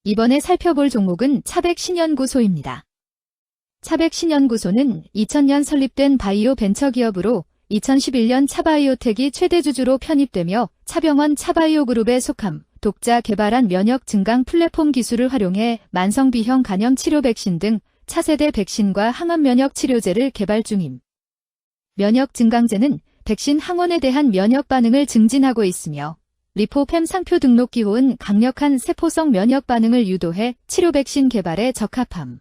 이번에 살펴볼 종목은 차백신연구소입니다. 차백신연구소는 2000년 설립된 바이오 벤처기업으로 2011년 차바이오텍이 최대주주로 편입되며 차병원 차바이오그룹에 속함, 독자 개발한 면역 증강 플랫폼 기술을 활용해 만성비형 간염 치료 백신 등 차세대 백신과 항암 면역 치료제를 개발 중임. 면역 증강제는 백신 항원에 대한 면역 반응을 증진하고 있으며 리포팸 상표 등록 기호은 강력한 세포성 면역 반응을 유도해 치료 백신 개발에 적합함.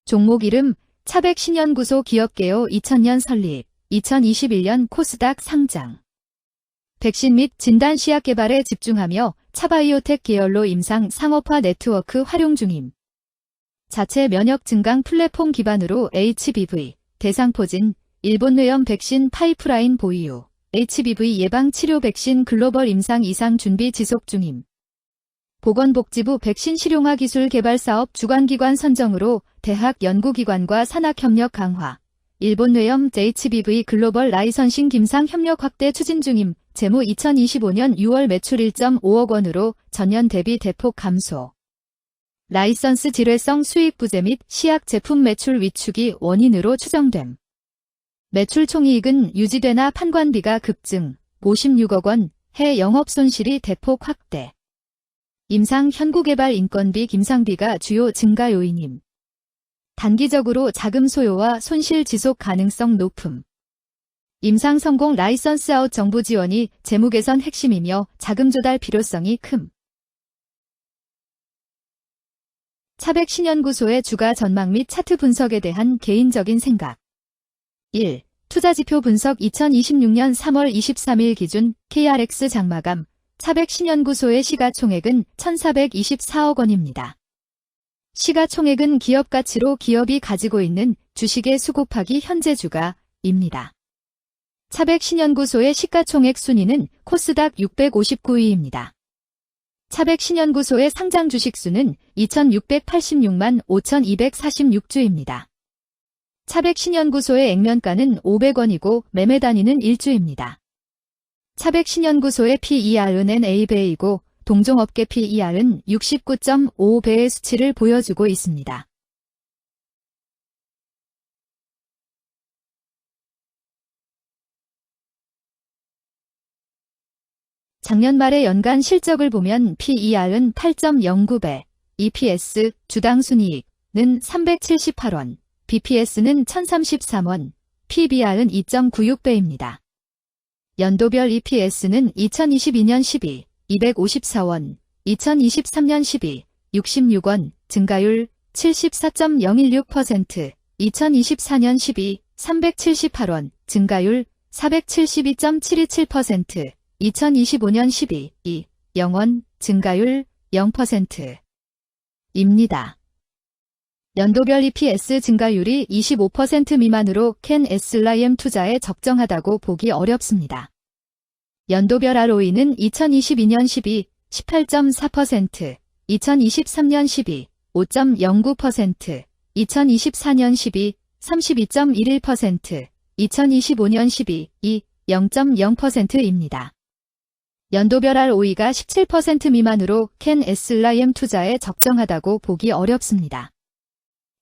종목 이름 차백신연구소 기업개요 2000년 설립, 2021년 코스닥 상장. 백신 및 진단 시약 개발에 집중하며 차바이오텍 계열로 임상 상업화 네트워크 활용 중임. 자체 면역 증강 플랫폼 기반으로 HBV, 대상포진, 일본뇌염 백신 파이프라인 보유, HBV 예방 치료 백신 글로벌 임상 이상 준비 지속 중임. 보건복지부 백신 실용화 기술 개발 사업 주관기관 선정으로 대학 연구기관과 산학협력 강화, 일본뇌염 HBV 글로벌 라이선싱 김상 협력 확대 추진 중임. 재무 2025년 6월 매출 1.5억 원으로 전년 대비 대폭 감소. 라이선스 질회성 수익 부재 및 시약 제품 매출 위축이 원인으로 추정됨. 매출 총이익은 유지되나 판관비가 급증, 56억 원, 해 영업손실이 대폭 확대. 임상 현구개발 인건비 김상비가 주요 증가 요인임. 단기적으로 자금 소요와 손실 지속 가능성 높음. 임상 성공 라이선스 아웃 정부 지원이 재무 개선 핵심이며 자금 조달 필요성이 큼. 차백신연구소의 주가 전망 및 차트 분석에 대한 개인적인 생각. 1. 투자지표 분석 2026년 3월 23일 기준 KRX 장마감 차백신연구소의 시가총액은 1424억 원입니다. 시가총액은 기업가치로 기업이 가지고 있는 주식의 수 곱하기 현재 주가입니다. 차백신연구소의 시가총액 순위는 코스닥 659위입니다. 차백신연구소의 상장 주식 수는 2686만 5246주입니다. 차백신연구소의 액면가는 500원이고 매매 단위는 1주입니다. 차백신연구소의 PER은 NA배이고 동종업계 PER은 69.5배의 수치를 보여주고 있습니다. 작년 말의 연간 실적을 보면 PER은 8.09배, EPS, 주당 순이익은 378원, BPS는 1033원, PBR은 2.96배입니다. 연도별 EPS는 2022년 12, 254원, 2023년 12, 66원, 증가율 74.016%, 2024년 12, 378원, 증가율 472.727%, 2025년 12, 2, 0원, 증가율 0%입니다. 연도별 EPS 증가율이 25% 미만으로 캔 SLIM 투자에 적정하다고 보기 어렵습니다. 연도별 ROE는 2022년 12, 18.4%, 2023년 12, 5.09%, 2024년 12, 32.11%, 2025년 12, 2, 0.0%입니다. 연도별 ROE가 17% 미만으로 캔 SLIM 투자에 적정하다고 보기 어렵습니다.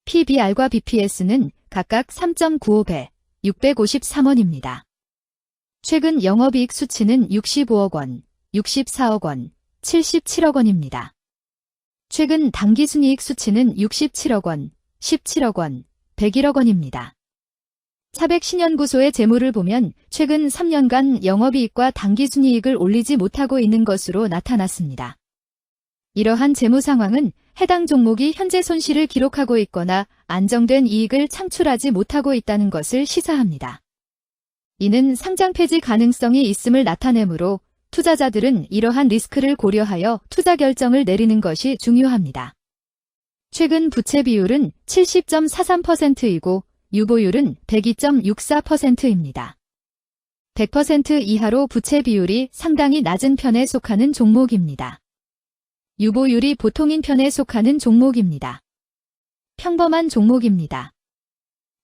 PBR과 BPS는 각각 3.95배, 653원입니다. 최근 영업이익 수치는 65억 원, 64억 원, 77억 원입니다. 최근 당기순이익 수치는 67억 원, 17억 원, 101억 원입니다. 차백신연구소의 재무를 보면 최근 3년간 영업이익과 당기순이익을 올리지 못하고 있는 것으로 나타났습니다. 이러한 재무 상황은 해당 종목이 현재 손실을 기록하고 있거나 안정된 이익을 창출하지 못하고 있다는 것을 시사합니다. 이는 상장 폐지 가능성이 있음을 나타내므로 투자자들은 이러한 리스크를 고려하여 투자 결정을 내리는 것이 중요합니다. 최근 부채 비율은 70.43%이고 유보율은 102.64%입니다. 100% 이하로 부채 비율이 상당히 낮은 편에 속하는 종목입니다. 유보율이 보통인 편에 속하는 종목입니다. 평범한 종목입니다.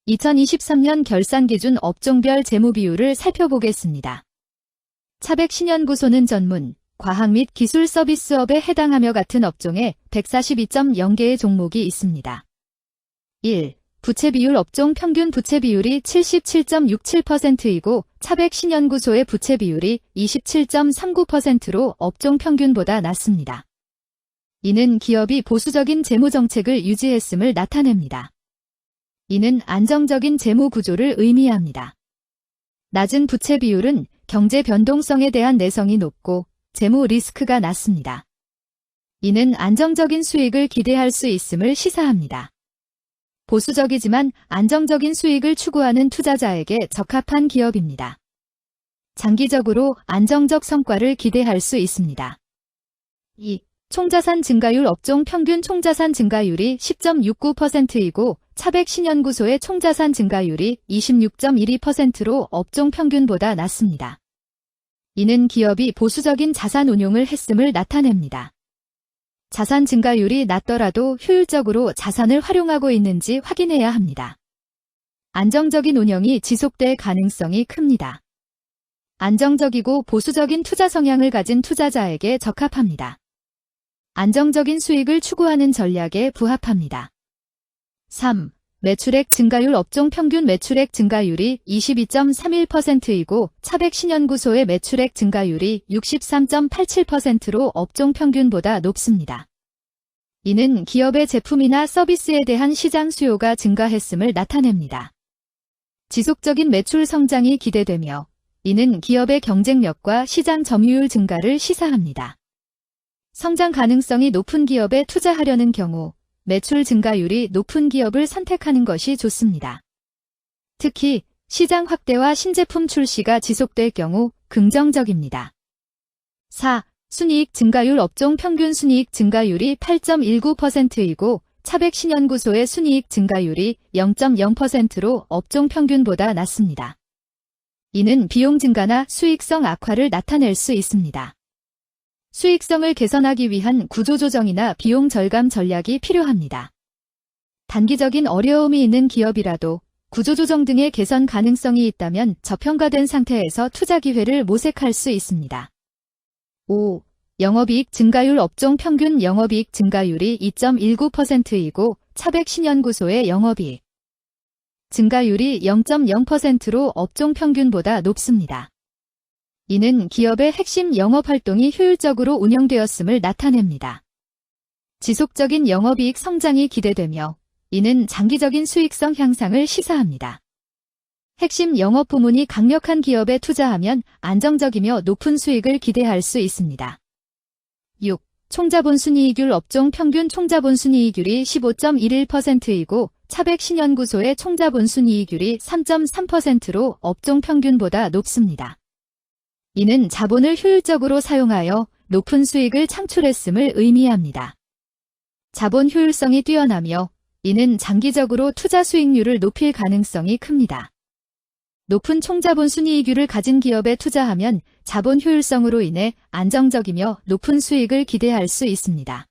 2023년 결산 기준 업종별 재무 비율을 살펴보겠습니다. 차백신연구소는 전문, 과학 및 기술 서비스업에 해당하며 같은 업종에 142.0개의 종목이 있습니다. 1. 부채 비율 업종 평균 부채 비율이 77.67%이고 차백 신연구소의 부채 비율이 27.39%로 업종 평균보다 낮습니다. 이는 기업이 보수적인 재무 정책을 유지했음을 나타냅니다. 이는 안정적인 재무 구조를 의미합니다. 낮은 부채 비율은 경제 변동성에 대한 내성이 높고 재무 리스크가 낮습니다. 이는 안정적인 수익을 기대할 수 있음을 시사합니다. 보수적이지만 안정적인 수익을 추구하는 투자자에게 적합한 기업입니다. 장기적으로 안정적 성과를 기대할 수 있습니다. 2. 총자산 증가율 업종 평균 총자산 증가율이 10.69%이고 차백 신연구소의 총자산 증가율이 26.12%로 업종 평균보다 낮습니다. 이는 기업이 보수적인 자산 운용을 했음을 나타냅니다. 자산 증가율이 낮더라도 효율적으로 자산을 활용하고 있는지 확인해야 합니다. 안정적인 운영이 지속될 가능성이 큽니다. 안정적이고 보수적인 투자 성향을 가진 투자자에게 적합합니다. 안정적인 수익을 추구하는 전략에 부합합니다. 3. 매출액 증가율 업종 평균 매출액 증가율이 22.31%이고 차백 신연구소의 매출액 증가율이 63.87%로 업종 평균보다 높습니다. 이는 기업의 제품이나 서비스에 대한 시장 수요가 증가했음을 나타냅니다. 지속적인 매출 성장이 기대되며 이는 기업의 경쟁력과 시장 점유율 증가를 시사합니다. 성장 가능성이 높은 기업에 투자하려는 경우 매출 증가율이 높은 기업을 선택하는 것이 좋습니다. 특히 시장 확대와 신제품 출시가 지속될 경우 긍정적입니다. 4. 순이익 증가율 업종 평균 순이익 증가율이 8.19%이고 차백 신연구소의 순이익 증가율이 0.0%로 업종 평균보다 낮습니다. 이는 비용 증가나 수익성 악화를 나타낼 수 있습니다. 수익성을 개선하기 위한 구조조정이나 비용 절감 전략이 필요합니다. 단기적인 어려움이 있는 기업이라도 구조조정 등의 개선 가능성이 있다면 저평가된 상태에서 투자 기회를 모색할 수 있습니다. 5. 영업이익 증가율 업종 평균 영업이익 증가율이 2.19%이고 차백 신연구소의 영업이익 증가율이 0.0%로 업종 평균보다 높습니다. 이는 기업의 핵심 영업활동이 효율적으로 운영되었음을 나타냅니다. 지속적인 영업이익 성장이 기대되며 이는 장기적인 수익성 향상을 시사합니다. 핵심 영업 부문이 강력한 기업에 투자하면 안정적이며 높은 수익을 기대할 수 있습니다. 6. 총자본 순이익률 업종 평균 총자본 순이익률이 15.11%이고 차백 신연구소의 총자본 순이익률이 3.3%로 업종 평균보다 높습니다. 이는 자본을 효율적으로 사용하여 높은 수익을 창출했음을 의미합니다. 자본 효율성이 뛰어나며 이는 장기적으로 투자 수익률을 높일 가능성이 큽니다. 높은 총자본 순이익률을 가진 기업에 투자하면 자본 효율성으로 인해 안정적이며 높은 수익을 기대할 수 있습니다.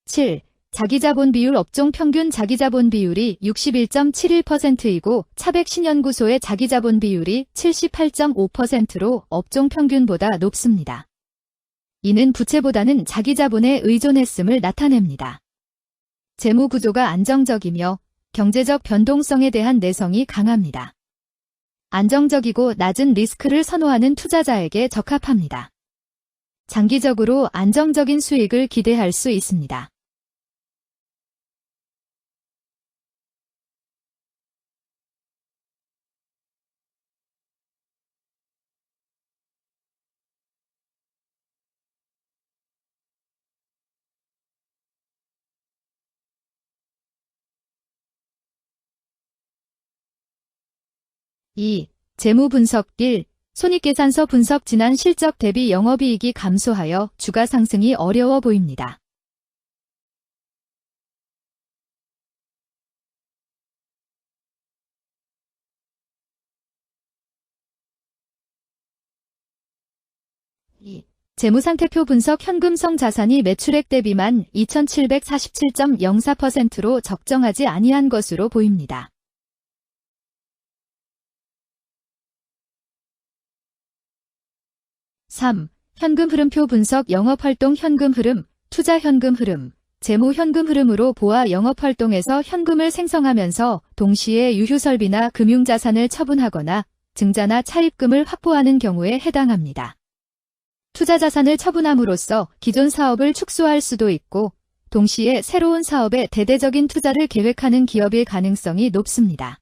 7. 자기자본 비율 업종 평균 자기자본 비율이 61.71%이고 차백 신연구소의 자기자본 비율이 78.5%로 업종 평균보다 높습니다. 이는 부채보다는 자기자본에 의존했음을 나타냅니다. 재무 구조가 안정적이며 경제적 변동성에 대한 내성이 강합니다. 안정적이고 낮은 리스크를 선호하는 투자자에게 적합합니다. 장기적으로 안정적인 수익을 기대할 수 있습니다. (2) 재무 분석 1. 손익계산서 분석 지난 실적 대비 영업이익이 감소하여 주가 상승이 어려워 보입니다. (2) 재무상태표 분석 현금성 자산이 매출액 대비만 2747.04%로 적정하지 아니한 것으로 보입니다. 3. 현금 흐름표 분석 영업활동 현금 흐름, 투자 현금 흐름, 재무 현금 흐름으로 보아 영업활동에서 현금을 생성하면서 동시에 유휴설비나 금융자산을 처분하거나 증자나 차입금을 확보하는 경우에 해당합니다. 투자자산을 처분함으로써 기존 사업을 축소할 수도 있고 동시에 새로운 사업에 대대적인 투자를 계획하는 기업일 가능성이 높습니다.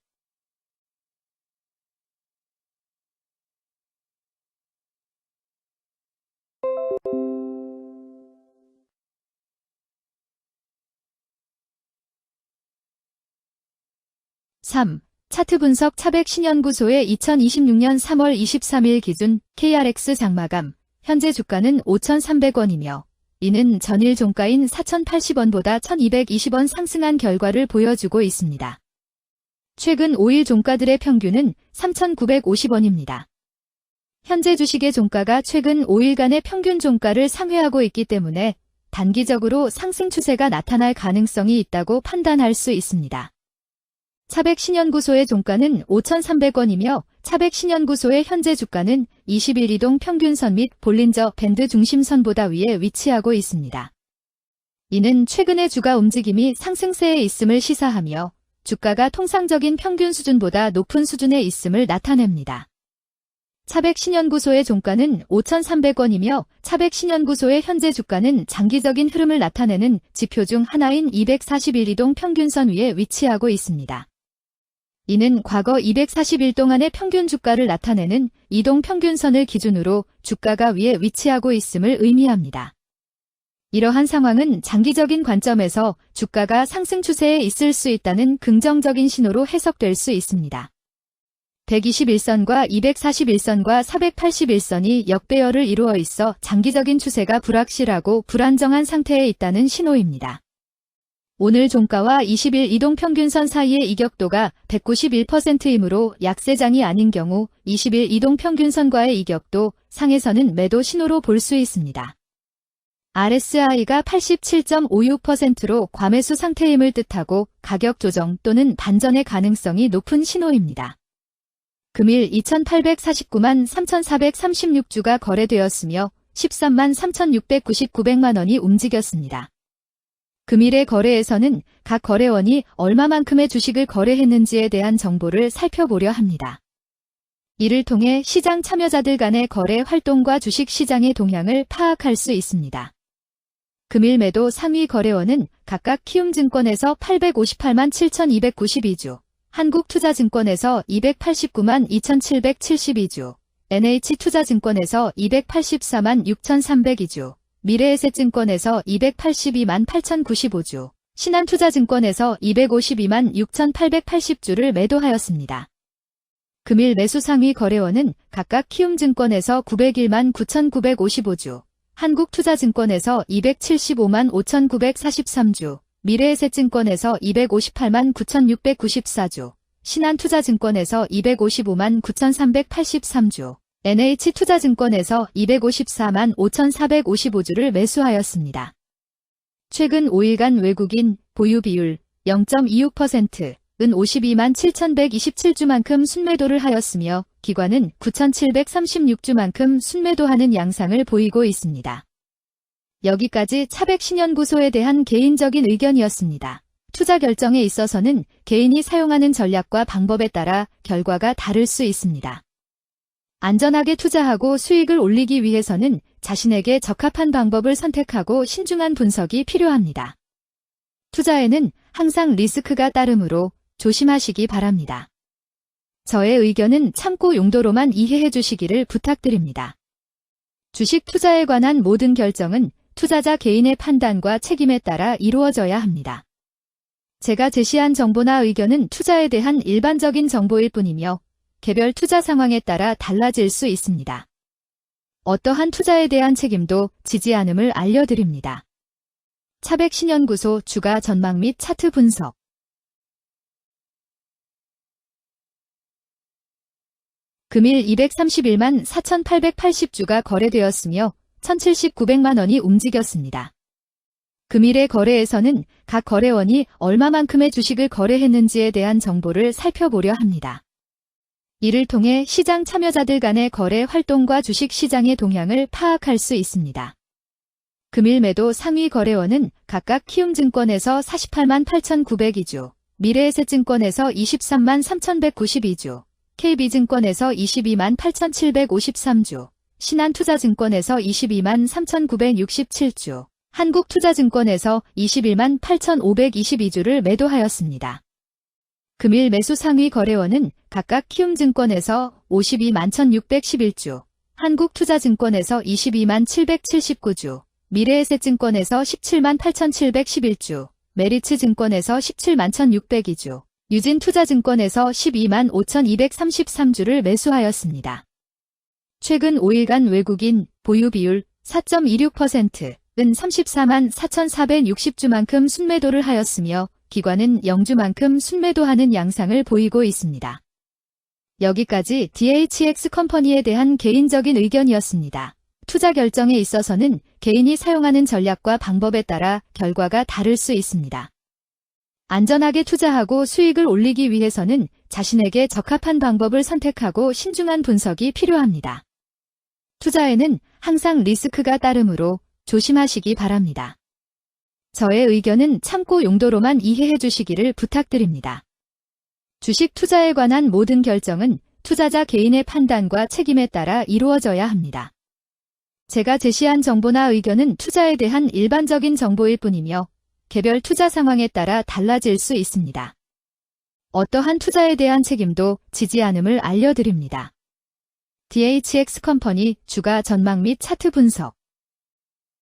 (3) 차트 분석 차백신연구소의 2026년 3월 23일 기준 KRX 장마감, 현재 주가는 5,300원이며 이는 전일 종가인 4,080원보다 1,220원 상승한 결과를 보여주고 있습니다. 최근 5일 종가들의 평균은 3,950원입니다. 현재 주식의 종가가 최근 5일간의 평균 종가를 상회하고 있기 때문에 단기적으로 상승 추세가 나타날 가능성이 있다고 판단할 수 있습니다. 차백신연구소의 종가는 5,300원이며 차백신연구소의 현재 주가는 20일 이동 평균선 및 볼린저 밴드 중심선보다 위에 위치하고 있습니다. 이는 최근의 주가 움직임이 상승세에 있음을 시사하며 주가가 통상적인 평균 수준보다 높은 수준에 있음을 나타냅니다. 차백신연구소의 종가는 5,300원이며 차백신연구소의 현재 주가는 장기적인 흐름을 나타내는 지표 중 하나인 241 이동 평균선 위에 위치하고 있습니다. 이는 과거 241 동안의 평균 주가를 나타내는 이동 평균선을 기준으로 주가가 위에 위치하고 있음을 의미합니다. 이러한 상황은 장기적인 관점에서 주가가 상승 추세에 있을 수 있다는 긍정적인 신호로 해석될 수 있습니다. 121선과 241선과 481선이 역배열을 이루어 있어 장기적인 추세가 불확실하고 불안정한 상태에 있다는 신호입니다. 오늘 종가와 20일 이동평균선 사이의 이격도가 191%이므로 약세장이 아닌 경우 20일 이동평균선과의 이격도 상에서는 매도 신호로 볼 수 있습니다. RSI가 87.56%로 과매수 상태임을 뜻하고 가격 조정 또는 반전의 가능성이 높은 신호입니다. 금일 2,849만 3,436주가 거래되었으며 13만 3,699백만 원이 움직였습니다. 금일의 거래에서는 각 거래원이 얼마만큼의 주식을 거래했는지에 대한 정보를 살펴보려 합니다. 이를 통해 시장 참여자들 간의 거래 활동과 주식 시장의 동향을 파악할 수 있습니다. 금일 매도 상위 거래원은 각각 키움증권에서 858만 7,292주, 한국투자증권에서 289만 2,772주, NH투자증권에서 284만 6,302주, 미래에셋증권에서 282만 8,095주, 신한투자증권에서 252만 6,880주를 매도하였습니다. 금일 매수 상위 거래원은 각각 키움증권에서 901만 9,955주, 한국투자증권에서 275만 5,943주, 미래에셋증권에서 258만 9,694주, 신한투자증권에서 255만 9,383주, NH투자증권에서 254만 5,455주를 매수하였습니다. 최근 5일간 외국인 보유 비율 0.26%은 52만 7,127주만큼 순매도를 하였으며 기관은 9,736주만큼 순매도하는 양상을 보이고 있습니다. 여기까지 차백신연구소에 대한 개인적인 의견이었습니다. 투자 결정에 있어서는 개인이 사용하는 전략과 방법에 따라 결과가 다를 수 있습니다. 안전하게 투자하고 수익을 올리기 위해서는 자신에게 적합한 방법을 선택하고 신중한 분석이 필요합니다. 투자에는 항상 리스크가 따르므로 조심하시기 바랍니다. 저의 의견은 참고 용도로만 이해해 주시기를 부탁드립니다. 주식 투자에 관한 모든 결정은 투자자 개인의 판단과 책임에 따라 이루어져야 합니다. 제가 제시한 정보나 의견은 투자에 대한 일반적인 정보일 뿐이며 개별 투자 상황에 따라 달라질 수 있습니다. 어떠한 투자에 대한 책임도 지지 않음을 알려드립니다. 차백신연구소 주가 전망 및 차트 분석. 금일 231만 4,880주가 거래되었으며 1,079백만 원이 움직였습니다. 금일의 거래에서는 각 거래원이 얼마만큼의 주식을 거래했는지에 대한 정보를 살펴보려 합니다. 이를 통해 시장 참여자들 간의 거래 활동과 주식 시장의 동향을 파악할 수 있습니다. 금일 매도 상위 거래원은 각각 키움증권에서 48만 8,902주, 미래에셋증권에서 23만 3,192주, KB증권에서 22만 8,753주, 신한투자증권에서 22만 3,967주, 한국투자증권에서 21만 8,522주를 매도하였습니다. 금일 매수 상위 거래원은 각각 키움증권에서 52만 1,611주, 한국투자증권에서 22만 779주, 미래에셋증권에서 17만 8,711주, 메리츠증권에서 17만 1,602주, 유진투자증권에서 12만 5,233주를 매수하였습니다. 최근 5일간 외국인 보유 비율 4.26%은 34만 4,460주만큼 순매도를 하였으며 기관은 0주만큼 순매도하는 양상을 보이고 있습니다. 여기까지 DHX 컴퍼니에 대한 개인적인 의견이었습니다. 투자 결정에 있어서는 개인이 사용하는 전략과 방법에 따라 결과가 다를 수 있습니다. 안전하게 투자하고 수익을 올리기 위해서는 자신에게 적합한 방법을 선택하고 신중한 분석이 필요합니다. 투자에는 항상 리스크가 따르므로 조심하시기 바랍니다. 저의 의견은 참고 용도로만 이해해 주시기를 부탁드립니다. 주식 투자에 관한 모든 결정은 투자자 개인의 판단과 책임에 따라 이루어져야 합니다. 제가 제시한 정보나 의견은 투자에 대한 일반적인 정보일 뿐이며 개별 투자 상황에 따라 달라질 수 있습니다. 어떠한 투자에 대한 책임도 지지 않음을 알려드립니다. DHX 컴퍼니 주가 전망 및 차트 분석